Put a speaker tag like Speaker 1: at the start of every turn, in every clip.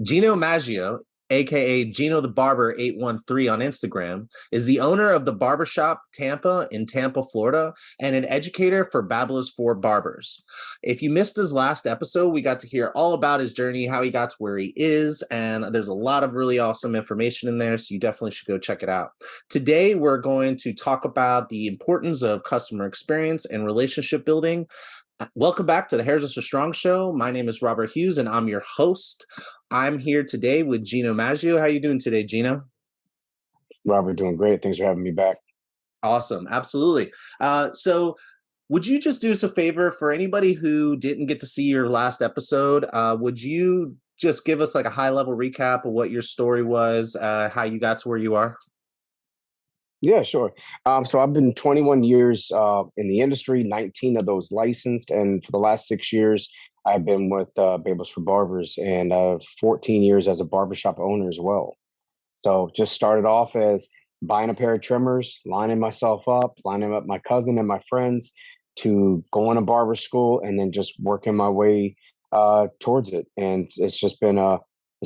Speaker 1: Gino Maggio, aka Gino the Barber 813 on Instagram, is the owner of the Barbershop Tampa in Tampa, Florida, and an educator for Babblers for Barbers. If you missed his last episode, we got to hear all about his journey, how he got to where he is, and there's a lot of really awesome information in there, so you definitely should go check it out. Today, we're going to talk about the importance of customer experience and relationship building. Welcome back to the Hairdresser Strong Show. My name is Robert Hughes, and I'm your host. I'm here today with Gino Maggio. How are you doing today, Gino?
Speaker 2: Robert, doing great. Thanks for having me back.
Speaker 1: Awesome, absolutely. So, would you just do us a favor for anybody who didn't get to see your last episode? Would you just give us like a high-level recap of what your story was, how you got to where you are?
Speaker 2: Yeah, sure. So I've been 21 years in the industry, 19 of those licensed, and for the last 6 years, I've been with Babels for Barbers, and 14 years as a barbershop owner as well. So just started off as buying a pair of trimmers, lining myself up, lining up my cousin and my friends to going to barber school, and then just working my way towards it. And it's been a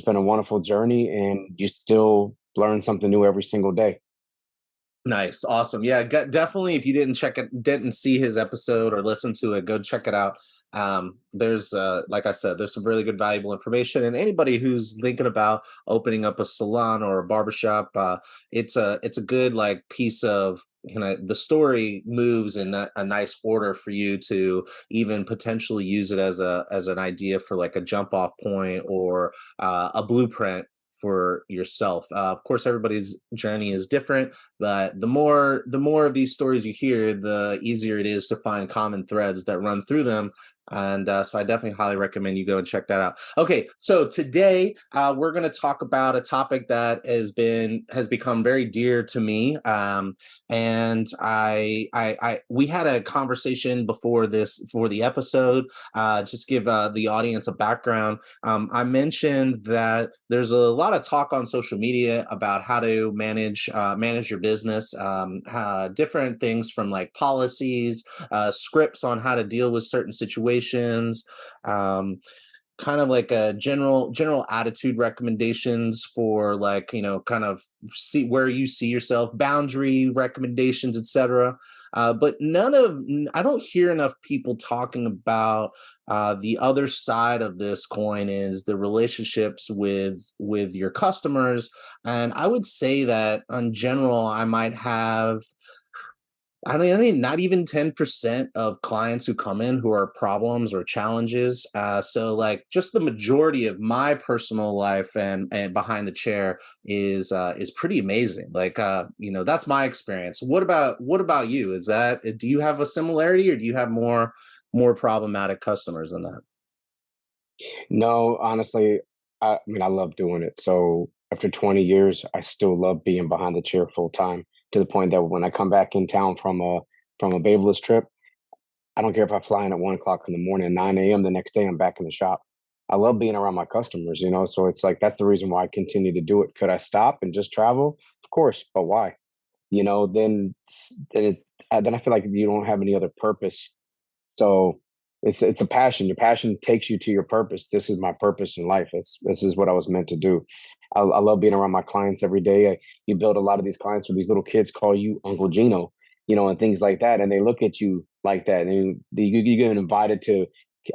Speaker 2: wonderful journey, and you still learn something new every single day.
Speaker 1: Nice, awesome. Yeah, definitely. If you didn't see his episode or listen to it, go check it out. There's, like I said, there's some really good, valuable information. And anybody who's thinking about opening up a salon or a barbershop, it's a good like piece of the story moves in a nice order for you to even potentially use it as an idea for like a jump off point or a blueprint for yourself. Of course, everybody's journey is different, but the more of these stories you hear, the easier it is to find common threads that run through them. And so I definitely highly recommend you go and check that out. Okay, so today we're going to talk about a topic that has become very dear to me. And we had a conversation before the episode. Just give the audience a background. I mentioned that there's a lot of talk on social media about how to manage your business, different things from like policies, scripts on how to deal with certain situations, kind of like a general attitude recommendations for like kind of see where you see yourself, boundary recommendations, etc. But I don't hear enough people talking about the other side of this coin is the relationships with your customers. And I would say that in general I might have, I mean, not even 10% of clients who come in who are problems or challenges. So like just the majority of my personal life and behind the chair is pretty amazing. Like that's my experience. What about you? Do you have a similarity or do you have more problematic customers than that?
Speaker 2: No, honestly, I mean, I love doing it. So after 20 years, I still love being behind the chair full time to the point that when I come back in town from a Bayless trip, I don't care if I fly in at 1 o'clock in the morning, 9 a.m. the next day, I'm back in the shop. I love being around my customers. So it's like that's the reason why I continue to do it. Could I stop and just travel? Of course, but why? Then I feel like you don't have any other purpose. So it's a passion. Your passion takes you to your purpose. This is my purpose in life. This is what I was meant to do. I love being around my clients every day. You build a lot of these clients where these little kids call you Uncle Gino, and things like that, and they look at you like that. And you get invited to.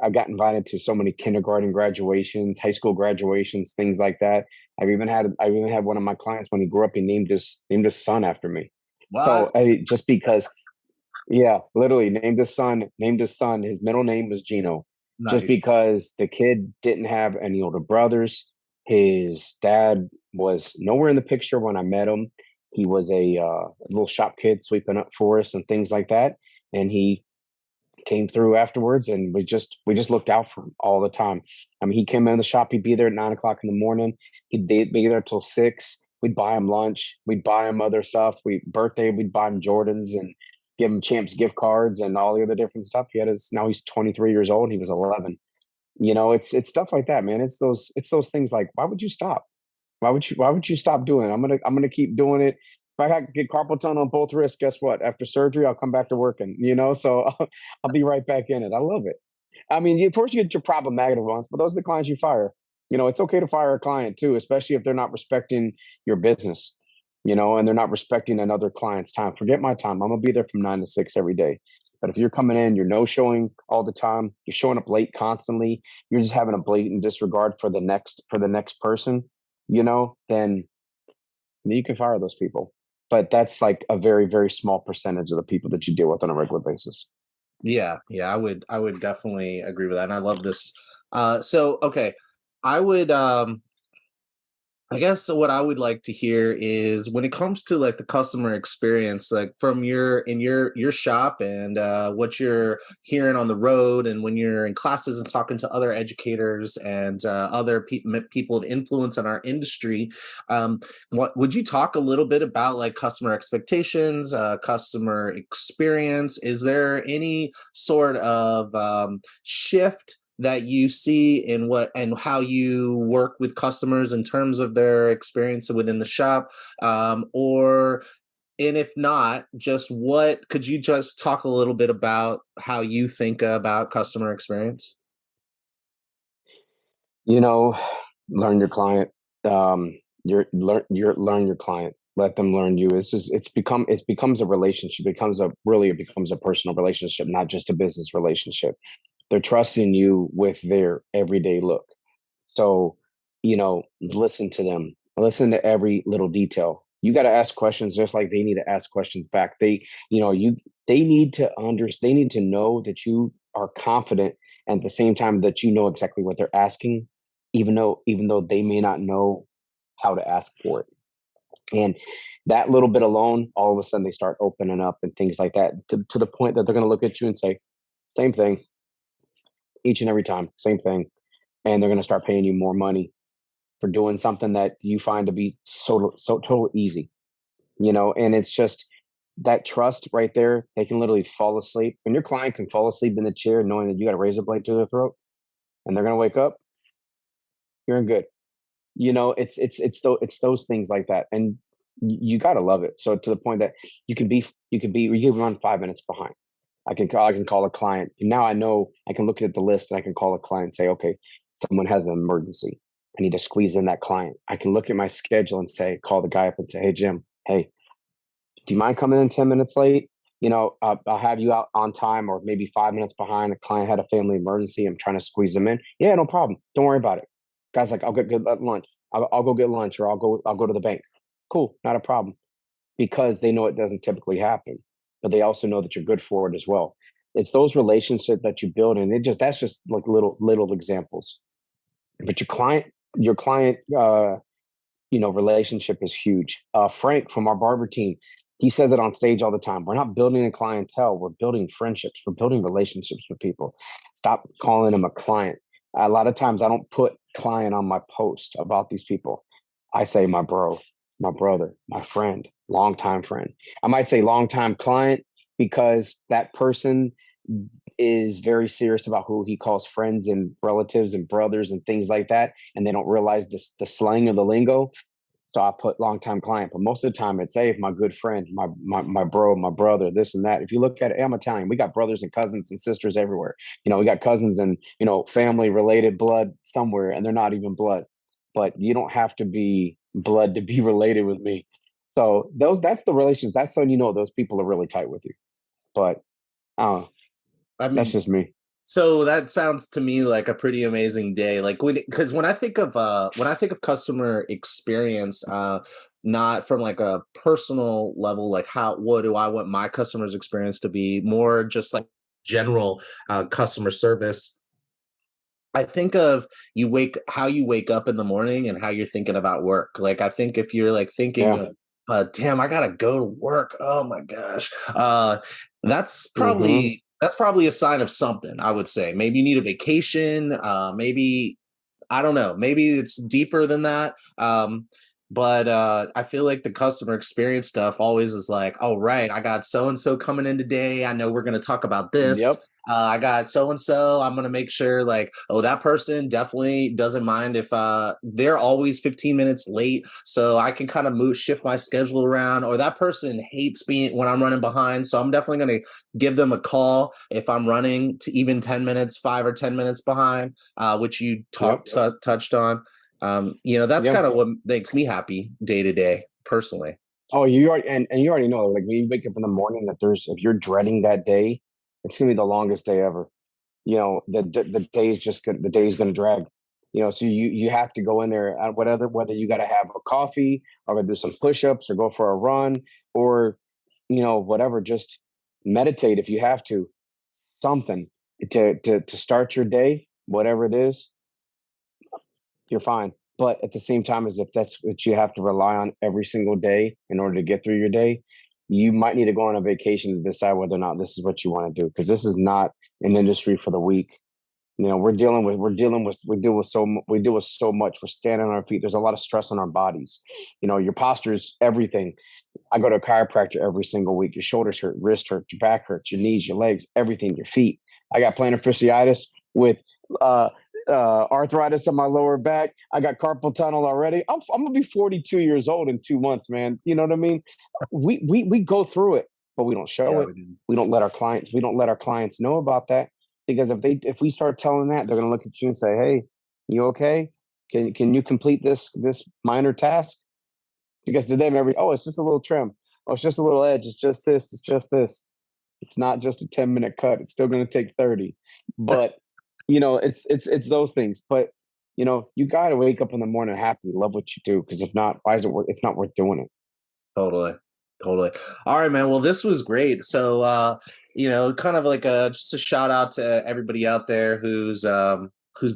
Speaker 2: I got invited to so many kindergarten graduations, high school graduations, things like that. I've even had one of my clients when he grew up, he named his son after me. So
Speaker 1: What?
Speaker 2: just because yeah, literally named his son. His middle name was Gino, just
Speaker 1: Nice.
Speaker 2: because the kid didn't have any older brothers. His dad was nowhere in the picture when I met him. He was a little shop kid sweeping up for us and things like that. And he came through afterwards, and we just looked out for him all the time. I mean, he came in the shop. He'd be there at 9 o'clock in the morning. He'd be there till 6. We'd buy him lunch. We'd buy him other stuff. We'd buy him Jordans and give him Champs gift cards and all the other different stuff. Now he's 23 years old. He was 11. It's stuff like that, man. It's those things like, why would you stop? Why would you stop doing it? I'm gonna keep doing it. If I get carpal tunnel on both wrists, guess what? After surgery, I'll come back to working. So I'll be right back in it. I love it. I mean, of course, you get your problematic ones, but those are the clients you fire. It's okay to fire a client too, especially if they're not respecting your business, and they're not respecting another client's time. Forget my time. I'm gonna be there from 9 to 6 every day. But if you're coming in, you're no showing all the time, you're showing up late constantly, you're just having a blatant disregard for the next person, then you can fire those people. But that's like a very, very small percentage of the people that you deal with on a regular basis.
Speaker 1: Yeah, yeah, I would definitely agree with that. And I love this. So okay, I would I guess what I would like to hear is when it comes to like the customer experience, like from your shop and what you're hearing on the road, and when you're in classes and talking to other educators and other people of influence in our industry. What would you talk a little bit about, like customer expectations, customer experience? Is there any sort of shift that you see in what and how you work with customers in terms of their experience within the shop, or and if not, just what could you just talk a little bit about how you think about customer experience?
Speaker 2: You know, learn your client. Learn your client. Let them learn you. It becomes a relationship. It becomes a personal relationship, not just a business relationship. They're trusting you with their everyday look. So, listen to them. Listen to every little detail. You got to ask questions just like they need to ask questions back. They need to they need to know that you are confident, and at the same time that you know exactly what they're asking, even though they may not know how to ask for it. And that little bit alone, all of a sudden they start opening up and things like that, to the point that they're going to look at you and say, same thing, each and every time, same thing. And they're going to start paying you more money for doing something that you find to be so total easy, and it's just that trust right there. They can literally fall asleep, and your client can fall asleep in the chair knowing that you got a razor blade to their throat, and they're going to wake up, you're in good. It's those things like that, and you got to love it. So to the point that you can run 5 minutes behind. I can call a client. Now I know I can look at the list and I can call a client and say, okay, someone has an emergency. I need to squeeze in that client. I can look at my schedule and say, call the guy up and say, hey Jim, hey, do you mind coming in 10 minutes late? I'll have you out on time or maybe 5 minutes behind. A client had a family emergency. I'm trying to squeeze them in. Yeah, no problem. Don't worry about it. Guy's like, I'll get good at lunch. I'll go get lunch, or I'll go to the bank. Cool, not a problem, because they know it doesn't typically happen, but they also know that you're good for it as well. It's those relationships that you build, and that's just like little examples. But your client relationship is huge. Frank from our barber team, he says it on stage all the time. We're not building a clientele, we're building friendships, we're building relationships with people. Stop calling them a client. A lot of times I don't put client on my post about these people. I say my bro, my brother, my friend, longtime friend. I might say longtime client because that person is very serious about who he calls friends and relatives and brothers and things like that, and they don't realize the slang of the lingo. So I put longtime client, but most of the time it's, hey, my good friend, my bro, my brother, this and that. If you look at it, I'm Italian. We got brothers and cousins and sisters everywhere. We got cousins and family related blood somewhere, and they're not even blood. But you don't have to be blood to be related with me. So that's the relations. That's when those people are really tight with you. But uh,
Speaker 1: I
Speaker 2: that's
Speaker 1: mean,
Speaker 2: just me.
Speaker 1: so that sounds to me like a pretty amazing day. Like because when I think of customer experience, not from like a personal level, like what do I want my customers' experience to be, more just like general customer service. I think of how you wake up in the morning and how you're thinking about work. Like I think if you're like thinking
Speaker 2: Yeah.
Speaker 1: of, damn, I gotta go to work. Oh my gosh. That's
Speaker 2: Hmm.
Speaker 1: probably a sign of something, I would say. Maybe you need a vacation. Maybe I don't know. Maybe it's deeper than that. but I feel like the customer experience stuff always is like, oh right, I got so and so coming in today. I know we're going to talk about this.
Speaker 2: Yep,
Speaker 1: I got so and so. I'm going to make sure like, oh, that person definitely doesn't mind if they're always 15 minutes late, so I can kind of move shift my schedule around. Or that person hates being when I'm running behind, so I'm definitely going to give them a call if I'm running to even 10 minutes, 5 or 10 minutes behind, which you
Speaker 2: yep,
Speaker 1: touched on. That's
Speaker 2: yep.
Speaker 1: kind of what makes me happy day to day personally.
Speaker 2: Oh, you already and you already know, like when you wake up in the morning, that there's if you're dreading that day, it's gonna be the longest day ever. The day is just good. The day is gonna drag. So you have to go in there, whether you got to have a coffee or do some push-ups or go for a run or whatever. Just meditate if you have to. Something to start your day, whatever it is, you're fine. But at the same time, as if that's what you have to rely on every single day in order to get through your day, you might need to go on a vacation to decide whether or not this is what you want to do. Because this is not an industry for the weak. We deal with so much. We're standing on our feet. There's a lot of stress on our bodies. Your posture is everything. I go to a chiropractor every single week. Your shoulders hurt, wrist hurt, your back hurts, your knees, your legs, everything, your feet. I got plantar fasciitis with uh, arthritis on my lower back. I got carpal tunnel already. I'm gonna be 42 years old in 2 months, man. You know what I mean? We go through it, but we don't show
Speaker 1: Yeah,
Speaker 2: it.
Speaker 1: we do.
Speaker 2: We don't let our clients know about that because if we start telling that, they're gonna look at you and say, "Hey, you okay? Can you complete this minor task?" Because to them, it's just a little trim. Oh, it's just a little edge. It's just this. It's just this. It's not just a 10-minute cut. It's still going to take 30. But it's those things. But you got to wake up in the morning happy, love what you do. Because if not, why is it worth? It's not worth doing it.
Speaker 1: Totally. Totally. All right, man. Well, this was great. So, kind of like just a shout out to everybody out there who's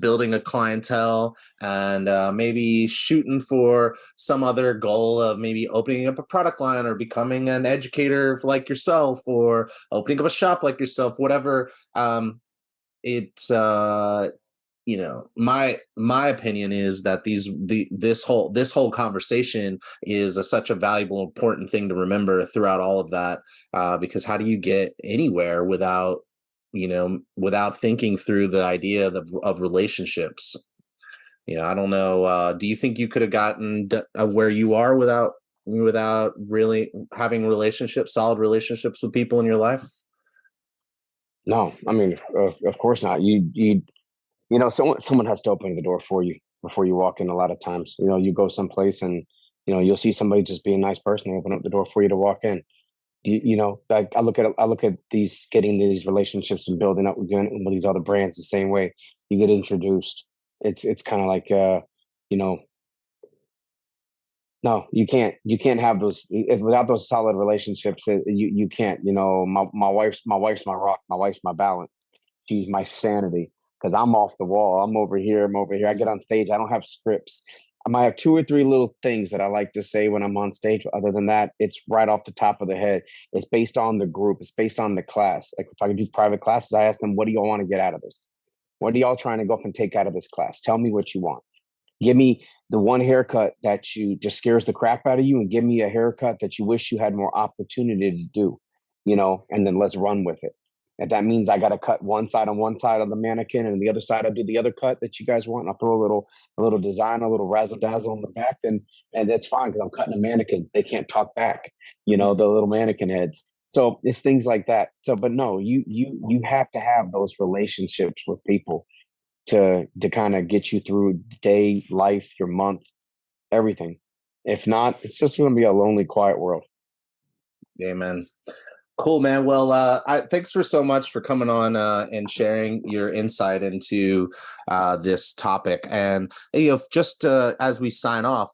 Speaker 1: building a clientele and maybe shooting for some other goal of maybe opening up a product line or becoming an educator like yourself or opening up a shop like yourself, whatever. It's my opinion is that this whole conversation is such a valuable important thing to remember throughout all of that, because how do you get anywhere without thinking through the idea of relationships? I don't know, do you think you could have gotten where you are without really having solid relationships with people in your life?
Speaker 2: No, I mean, of course not. Someone has to open the door for you before you walk in. A lot of times, you go someplace and you'll see somebody just be a nice person. They open up the door for you to walk in. I look at these getting these relationships and building up with these other brands the same way. You get introduced. It's kind of like you know no, you can't have those without those solid relationships. You can't. My wife's my rock. My wife's my balance. She's my sanity because I'm off the wall. I'm over here. I'm over here. I get on stage. I don't have scripts. I might have two or three little things that I like to say when I'm on stage. But other than that, it's right off the top of the head. It's based on the group. It's based on the class. Like if I do private classes, I ask them, "What do y'all want to get out of this? What are y'all trying to go up and take out of this class? Tell me what you want." Give me the one haircut that you just scares the crap out of you, and give me a haircut that you wish you had more opportunity to do, and then let's run with it. If that means I got to cut one side on one side of the mannequin and the other side I do the other cut that you guys want, I'll throw a little design, a little razzle dazzle on the back, and that's fine because I'm cutting a mannequin. They can't talk back, the little mannequin heads. So it's things like that. So, but no, you have to have those relationships with people to kind of get you through day, life, your month, everything. If not, it's just going to be a lonely, quiet world.
Speaker 1: Amen. Cool, man. Well, thanks for so much for coming on and sharing your insight into this topic. And just as we sign off,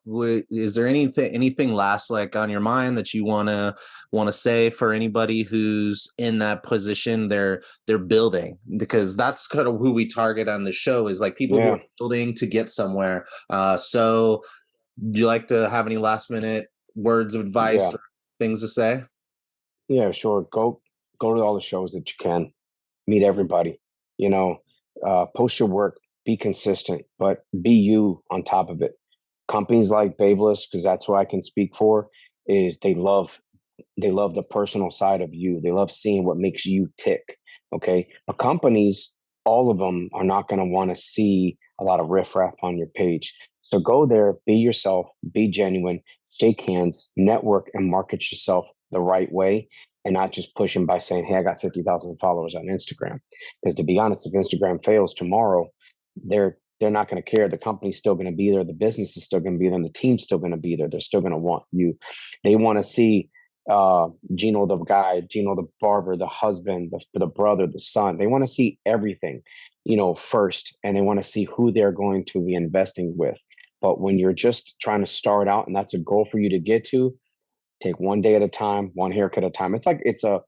Speaker 1: is there anything last like on your mind that you want to say for anybody who's in that position? They're building, because that's kind of who we target on the show, is like people who
Speaker 2: Yeah,
Speaker 1: are building to get somewhere. So, do you like to have any last minute words of advice
Speaker 2: yeah,
Speaker 1: or things to say?
Speaker 2: yeah. Sure. Go to all the shows that you can. Meet everybody. You know, Post your work. Be consistent, but be you on top of it. Companies like Babeless, because that's who I can speak for, is they love the personal side of you. They love seeing what makes you tick. Okay. But companies, all of them are not going to want to see a lot of riffraff on your page. So go there, be yourself, be genuine, shake hands, network, and market yourself the right way, and not just push them by saying, "Hey, I got 50,000 followers on Instagram." Because to be honest, if Instagram fails tomorrow, they're not going to care. The company's still going to be there. The business is still going to be there. And the team's still going to be there. They're still going to want you. They want to see Gino the guy, Gino the barber, the husband, the brother, the son. They want to see everything, first, and they want to see who they're going to be investing with. But when you're just trying to start out, and that's a goal for you to get to, take one day at a time, one haircut at a time. It's like it's a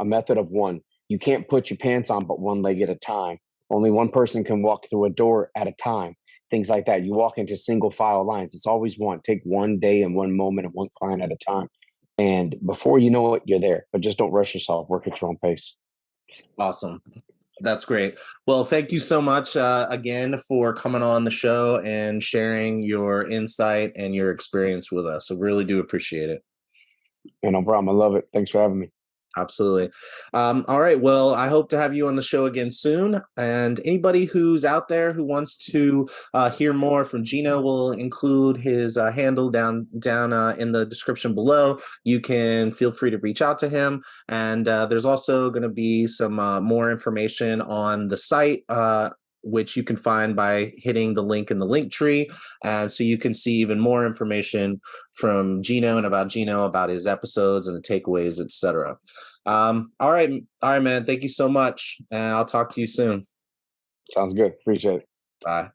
Speaker 2: method of one. You can't put your pants on, but one leg at a time. Only one person can walk through a door at a time. Things like that. You walk into single file lines. It's always one. Take one day and one moment and one client at a time. And before you know it, you're there. But just don't rush yourself. Work at your own pace.
Speaker 1: Awesome. That's great. Well, thank you so much again for coming on the show and sharing your insight and your experience with us. I really do appreciate it.
Speaker 2: And no problem. I love it. Thanks for having me.
Speaker 1: Absolutely. All right. Well, I hope to have you on the show again soon. And anybody who's out there who wants to hear more from Gino, will include his handle down in the description below. You can feel free to reach out to him. And there's also going to be some more information on the site. Which you can find by hitting the link in the link tree. And so you can see even more information from Gino and about Gino, about his episodes and the takeaways, etc. All right, man. Thank you so much. And I'll talk to you soon.
Speaker 2: Sounds good. Appreciate it.
Speaker 1: Bye.